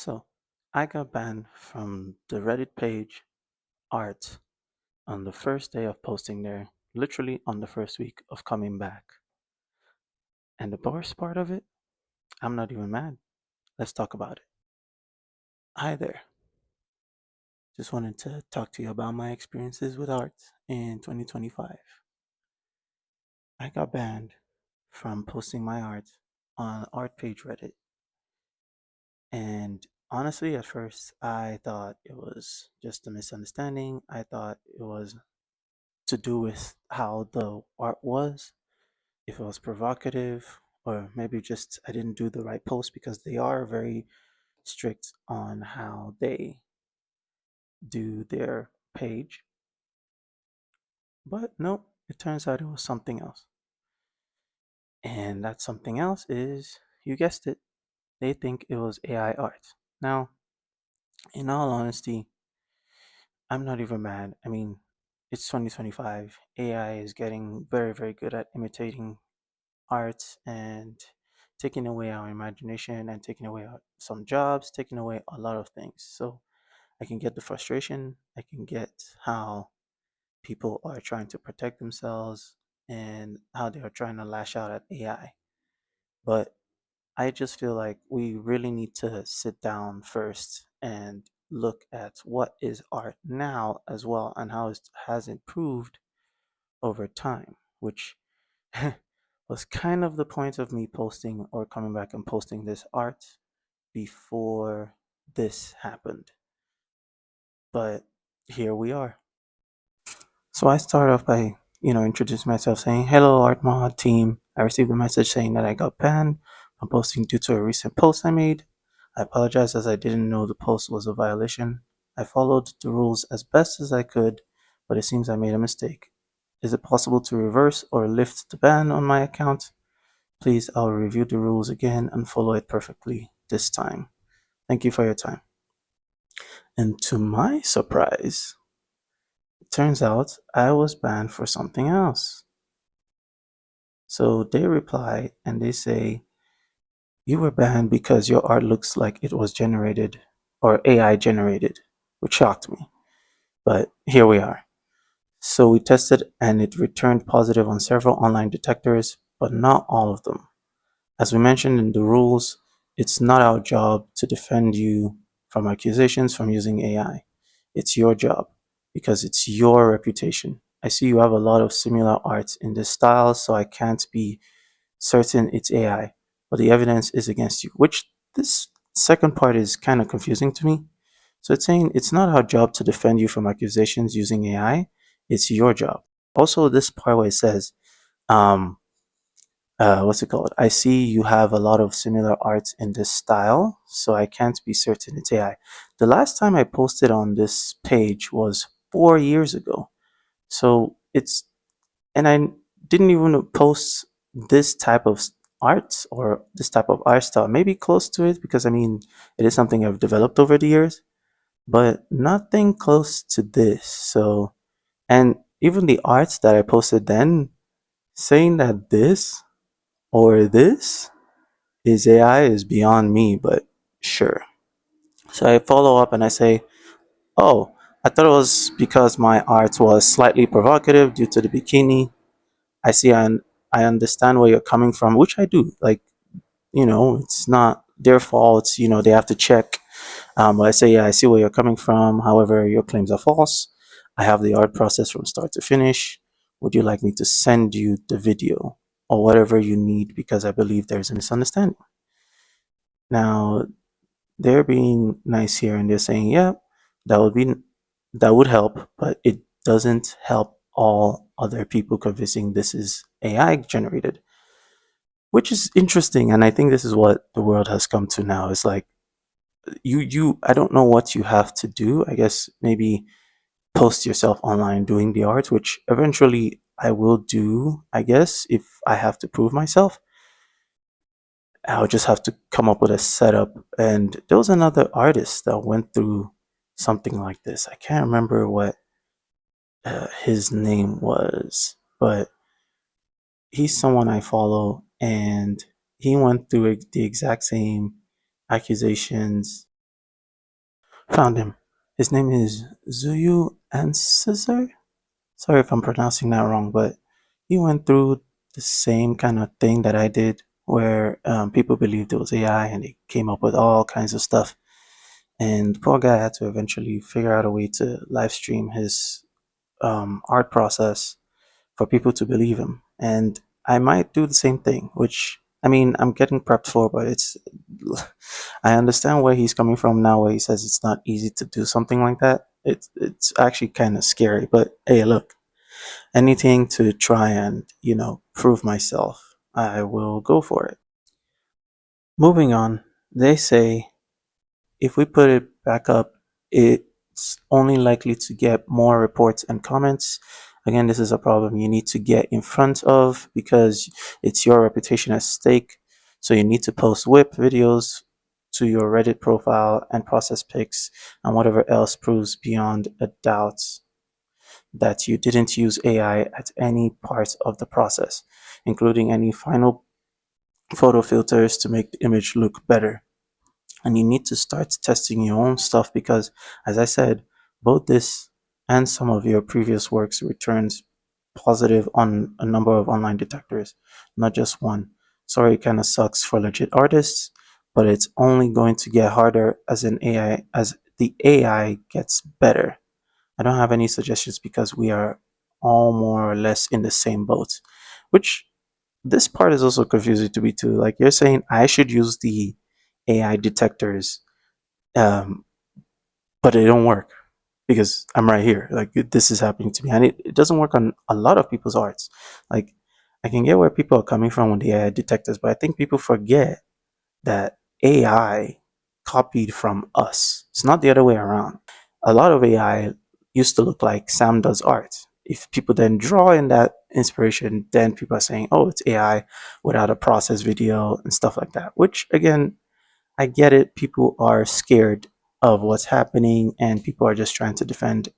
So I got banned from the Reddit page art on the first day of posting there, literally on the first week of coming back. And the worst part of it, I'm not even mad. Let's talk about it. Hi there. Just wanted to talk to you about my experiences with art in 2025. I got banned from posting my art on art page Reddit. And honestly, at first, I thought it was just a misunderstanding. I thought it was to do with how the art was, if it was provocative, or maybe just I didn't do the right post because they are very strict on how they do their page. But no, it turns out it was something else. And that something else is, you guessed it, they think it was AI art. Now, in all honesty, I'm not even mad. I mean, it's 2025. AI is getting very, very good at imitating art and taking away our imagination and taking away some jobs, taking away a lot of things. So I can get the frustration. I can get how people are trying to protect themselves and how they are trying to lash out at AI. But I just feel like we really need to sit down first and look at what is art now as well and how it has improved over time, which was kind of the point of me posting or coming back and posting this art before this happened. But here we are. So I start off by, introducing myself saying, "Hello, Art Mod team. I received a message saying that I got banned from posting due to a recent post I made. I apologize as I didn't know the post was a violation. I followed the rules as best as I could, but it seems I made a mistake. Is it possible to reverse or lift the ban on my account? Please, I'll review the rules again and follow it perfectly this time. Thank you for your time." And to my surprise, it turns out I was banned for something else. So they reply and they say, "You were banned because your art looks like it was generated or AI generated," which shocked me. But here we are. So we tested and it returned positive on several online detectors, but not all of them. As we mentioned in the rules, it's not our job to defend you from accusations from using AI. It's your job because it's your reputation. I see you have a lot of similar art in this style, so I can't be certain it's AI, but the evidence is against you, which this second part is kind of confusing to me. So it's saying it's not our job to defend you from accusations using AI, it's your job. Also, this part where it says, um, what's it called? I see you have a lot of similar art in this style, so I can't be certain it's AI. The last time I posted on this page was 4 years ago. So it's, and I didn't even post this type of art or this type of art style, maybe close to it because I mean, it is something I've developed over the years, but nothing close to this. So, and even the art that I posted then saying that this or this is AI is beyond me, but sure. So I follow up and I say, "Oh, I thought it was because my art was slightly provocative due to the bikini. I see and I understand where you're coming from," which I do. Like, it's not their fault. They have to check. But I say, "Yeah, I see where you're coming from. However, your claims are false. I have the art process from start to finish. Would you like me to send you the video or whatever you need because I believe there's a misunderstanding?" Now, they're being nice here and they're saying, "Yeah, that would be that would help, but it doesn't help all other people convincing this is AI generated," which is interesting. And I think this is what the world has come to now. It's like I don't know what you have to do. I guess maybe post yourself online doing the art, which eventually I will do, I guess, if I have to prove myself. I'll just have to come up with a setup. And there was another artist that went through something like this. I can't remember what his name was, but he's someone I follow, and he went through the exact same accusations. Found him. His name is Zuyu Ancestor. Sorry if I'm pronouncing that wrong, but he went through the same kind of thing that I did, where people believed it was AI and they came up with all kinds of stuff. And the poor guy had to eventually figure out a way to live stream his art process for people to believe him. And I might do the same thing, which I mean, I'm getting prepped for, but it's, I understand where he's coming from now, where he says it's not easy to do something like that. It's actually kind of scary, but hey, look, anything to try and, prove myself, I will go for it. Moving on, they say if we put it back up, it's only likely to get more reports and comments. Again, this is a problem you need to get in front of because it's your reputation at stake. So you need to post whip videos to your Reddit profile and process pics and whatever else proves beyond a doubt that you didn't use AI at any part of the process, including any final photo filters to make the image look better. And you need to start testing your own stuff because, as I said, both this and some of your previous works returns positive on a number of online detectors, not just one. Sorry, it kind of sucks for legit artists, but it's only going to get harder as the AI gets better. I don't have any suggestions because we are all more or less in the same boat, which this part is also confusing to me too. Like you're saying I should use the AI detectors, um, but they don't work because I'm right here. Like this is happening to me, and it doesn't work on a lot of people's arts. Like I can get where people are coming from with the AI detectors, but I think people forget that AI copied from us. It's not the other way around. A lot of AI used to look like Sam does art. If people then draw in that inspiration, then people are saying, oh, it's AI without a process video and stuff like that. Which, again, I get it. People are scared of what's happening and people are just trying to defend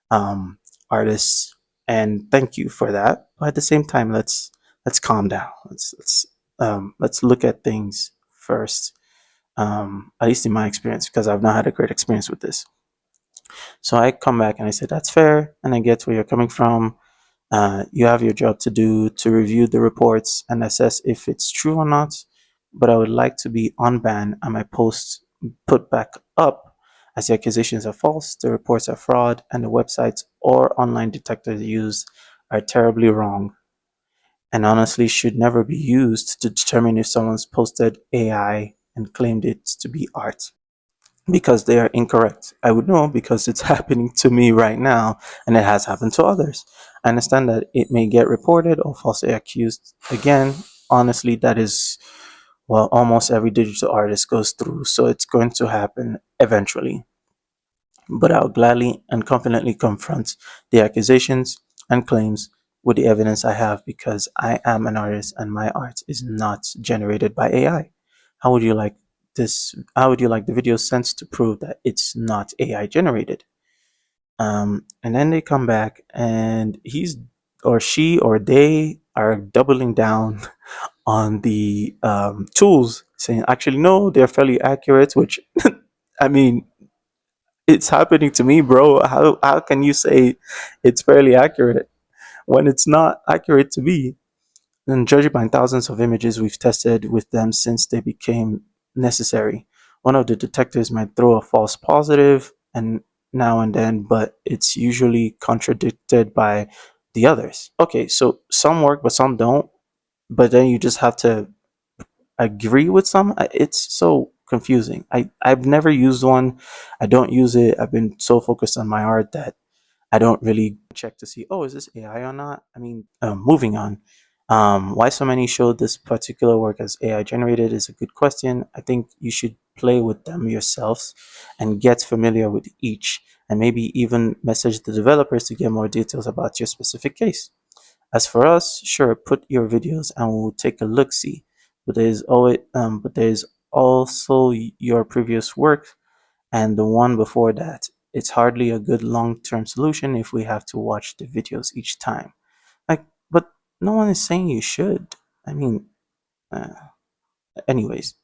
um, artists. And thank you for that. But at the same time, let's calm down. Let's look at things first, at least in my experience, because I've not had a great experience with this. So I come back and I say, that's fair. And I get where you're coming from. You have your job to do to review the reports and assess if it's true or not. But I would like to be unbanned and my posts put back up as the accusations are false, the reports are fraud, and the websites or online detectors used are terribly wrong and honestly should never be used to determine if someone's posted AI and claimed it to be art because they are incorrect. I would know because it's happening to me right now and it has happened to others. I understand that it may get reported or falsely accused. Again, honestly, that is what almost every digital artist goes through. So it's going to happen eventually. But I'll gladly and confidently confront the accusations and claims with the evidence I have because I am an artist and my art is not generated by AI. How would you like how would you like the video sent to prove that it's not AI generated? And then they come back and he's or she or they are doubling down on the tools, saying actually no, they're fairly accurate, which I mean it's happening to me, bro. How can you say it's fairly accurate when it's not accurate to me? And judging by thousands of images we've tested with them since they became necessary, one of the detectors might throw a false positive and now and then, but it's usually contradicted by the others. Okay, so some work, but some don't. But then you just have to agree with some. It's so confusing. I've never used one. I don't use it. I've been so focused on my art that I don't really check to see, oh, is this AI or not? I mean, moving on. Why so many showed this particular work as AI generated is a good question. I think you should play with them yourselves and get familiar with each, and maybe even message the developers to get more details about your specific case. As for us, sure, put your videos and we'll take a look see. But there's also your previous work and the one before that. It's hardly a good long-term solution if we have to watch the videos each time. Like, but no one is saying you should. I mean, uh, anyways,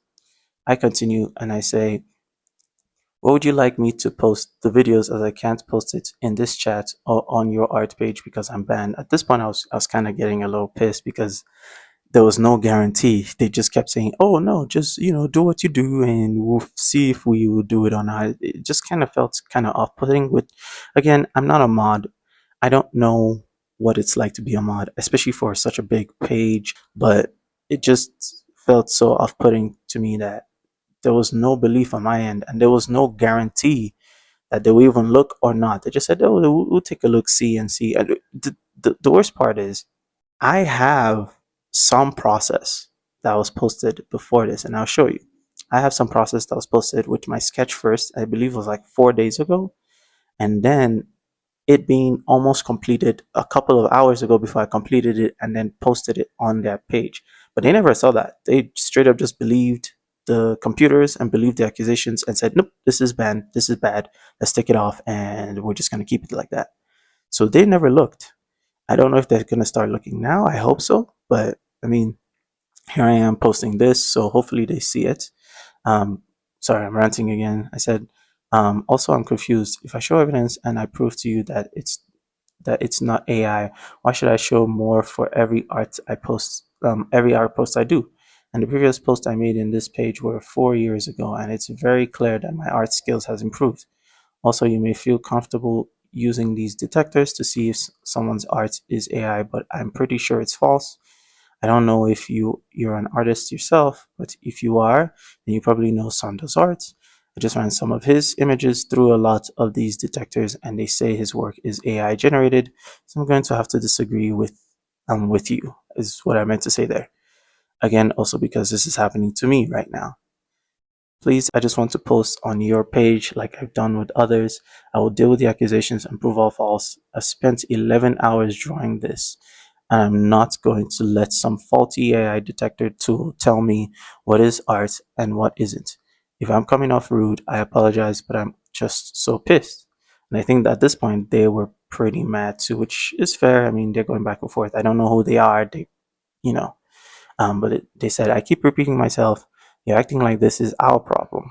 I continue and I say, What would you like me to post the videos, as I can't post it in this chat or on your art page because I'm banned? At this point, I was kind of getting a little pissed because there was no guarantee. They just kept saying, "Oh no, just do what you do, and we'll see if we will do it or not." It just kind of felt kind of off-putting. With again, I'm not a mod. I don't know what it's like to be a mod, especially for such a big page. But it just felt so off-putting to me that there was no belief on my end, and there was no guarantee that they will even look or not. They just said, "Oh, we'll take a look, see, and see." And the worst part is, I have some process that was posted before this, and I'll show you. I have some process that was posted with my sketch first, I believe it was like 4 days ago, and then it being almost completed a couple of hours ago before I completed it and then posted it on their page. But they never saw that. They straight up just believed the computers and believed the accusations and said, nope, this is banned, this is bad, let's take it off, and we're just going to keep it like that. So they never looked. I don't know if they're going to start looking now. I hope so. But I mean, here I am posting this, so hopefully they see it. Um, Sorry, I'm ranting again. I said, also, I'm confused. If I show evidence and I prove to you that it's not AI, why should I show more for every art I post, every art post I do? And the previous post I made in this page were 4 years ago, and it's very clear that my art skills has improved. Also, you may feel comfortable using these detectors to see if someone's art is AI, but I'm pretty sure it's false. I don't know if you're an artist yourself, but if you are, then you probably know Sando's art. I just ran some of his images through a lot of these detectors, and they say his work is AI generated. So I'm going to have to disagree with you, is what I meant to say there. Again, also because this is happening to me right now. Please, I just want to post on your page like I've done with others. I will deal with the accusations and prove all false. I spent 11 hours drawing this, and I'm not going to let some faulty AI detector tool tell me what is art and what isn't. If I'm coming off rude, I apologize, but I'm just so pissed. And I think that at this point they were pretty mad too, which is fair. I mean, they're going back and forth. I don't know who they are. You know, they said, I keep repeating myself. You're acting like this is our problem.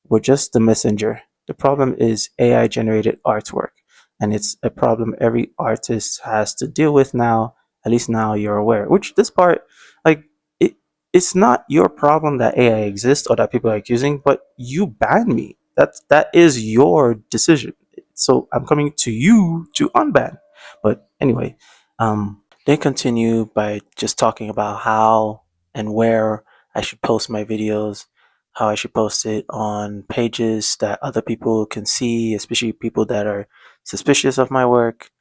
We're just the messenger. The problem is AI generated artwork, and it's a problem every artist has to deal with now. At least now you're aware. Which this part, like, it, it's not your problem that AI exists or that people are accusing, but you ban me. That is your decision. So I'm coming to you to unban. But anyway, they continue by just talking about how and where I should post my videos, how I should post it on pages that other people can see, especially people that are suspicious of my work,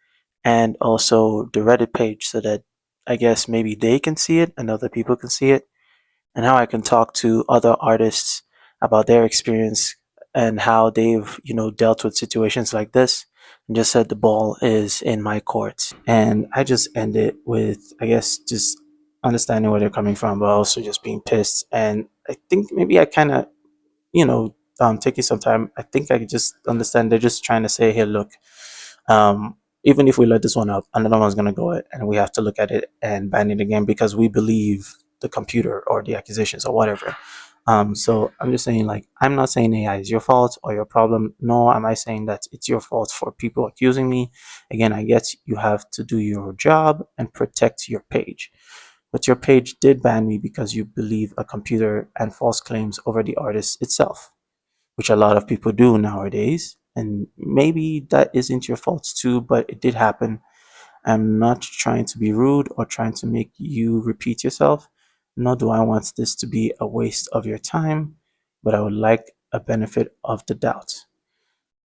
and also the Reddit page so that I guess maybe they can see it and other people can see it, and how I can talk to other artists about their experience and how they've, dealt with situations like this, and just said the ball is in my court. And I just end it with, I guess, just understanding where they're coming from, but also just being pissed. And I think maybe I kind of, taking some time, I think I could just understand they're just trying to say, hey, look, even if we let this one up, another one's going to go it, and we have to look at it and ban it again because we believe the computer or the accusations or whatever. So I'm just saying, like, I'm not saying AI is your fault or your problem. Nor am I saying that it's your fault for people accusing me. Again, I guess you have to do your job and protect your page. But your page did ban me because you believe a computer and false claims over the artist itself, which a lot of people do nowadays. And maybe that isn't your fault too, but it did happen. I'm not trying to be rude or trying to make you repeat yourself, nor do I want this to be a waste of your time, but I would like a benefit of the doubt.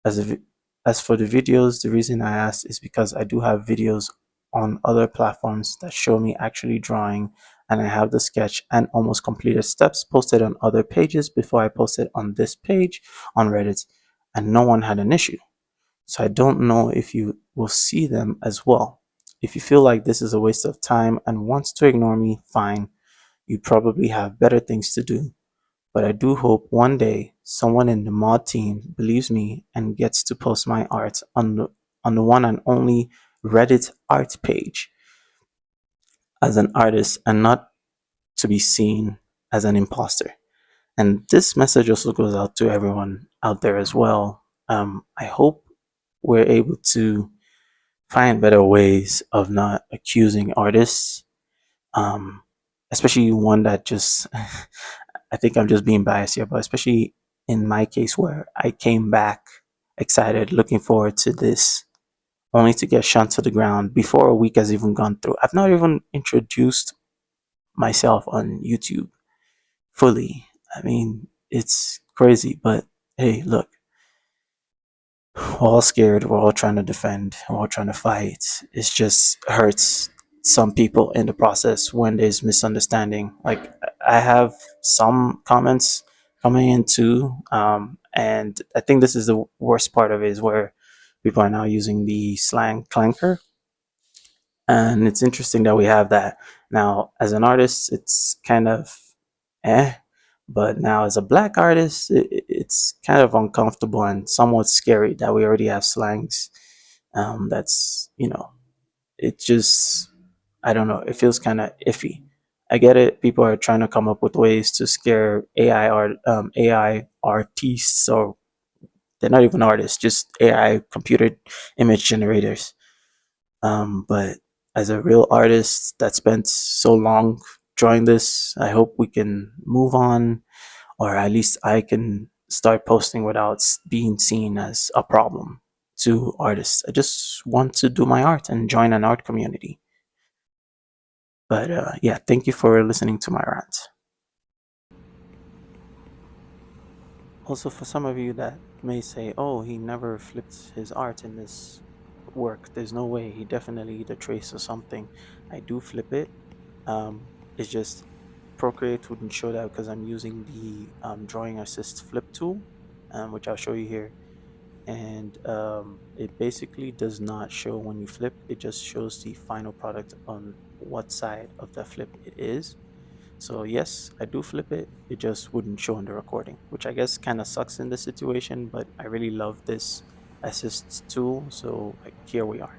As, a, as for the videos, the reason I asked is because I do have videos on other platforms that show me actually drawing, and I have the sketch and almost completed steps posted on other pages before I posted on this page on Reddit, and no one had an issue. So I don't know if you will see them as well. If you feel like this is a waste of time and wants to ignore me, fine. You probably have better things to do. But I do hope one day someone in the mod team believes me and gets to post my art on the one and only Reddit art page as an artist and not to be seen as an imposter. And this message also goes out to everyone out there as well. I hope we're able to find better ways of not accusing artists, um, especially one that just, I think I'm just being biased here, but especially in my case where I came back excited, looking forward to this, only to get shot to the ground before a week has even gone through. I've not even introduced myself on YouTube fully. I mean, it's crazy, but hey, look, we're all scared. We're all trying to defend. We're all trying to fight. It just hurts some people in the process when there's misunderstanding. Like, I have some comments coming in too, and I think this is the worst part of it is where people are now using the slang clanker, and it's interesting that we have that now. As an artist, it's kind of eh, but now as a black artist, it's kind of uncomfortable and somewhat scary that we already have slangs. That's, it just, I don't know, it feels kind of iffy. I get it. People are trying to come up with ways to scare AI artists, or they're not even artists, just AI computer image generators. But as a real artist that spent so long drawing this, I hope we can move on, or at least I can start posting without being seen as a problem to artists. I just want to do my art and join an art community. But yeah, thank you for listening to my rant. Also, for some of you that may say, oh, he never flipped his art in this work, there's no way. He definitely either traced or something. I do flip it. It's just Procreate wouldn't show that because I'm using the Drawing Assist Flip tool, which I'll show you here. And it basically does not show when you flip. It just shows the final product on what side of the flip it is. So yes, I do flip it. It just wouldn't show in the recording, which I guess kind of sucks in this situation, but I really love this assist tool. So like, here we are.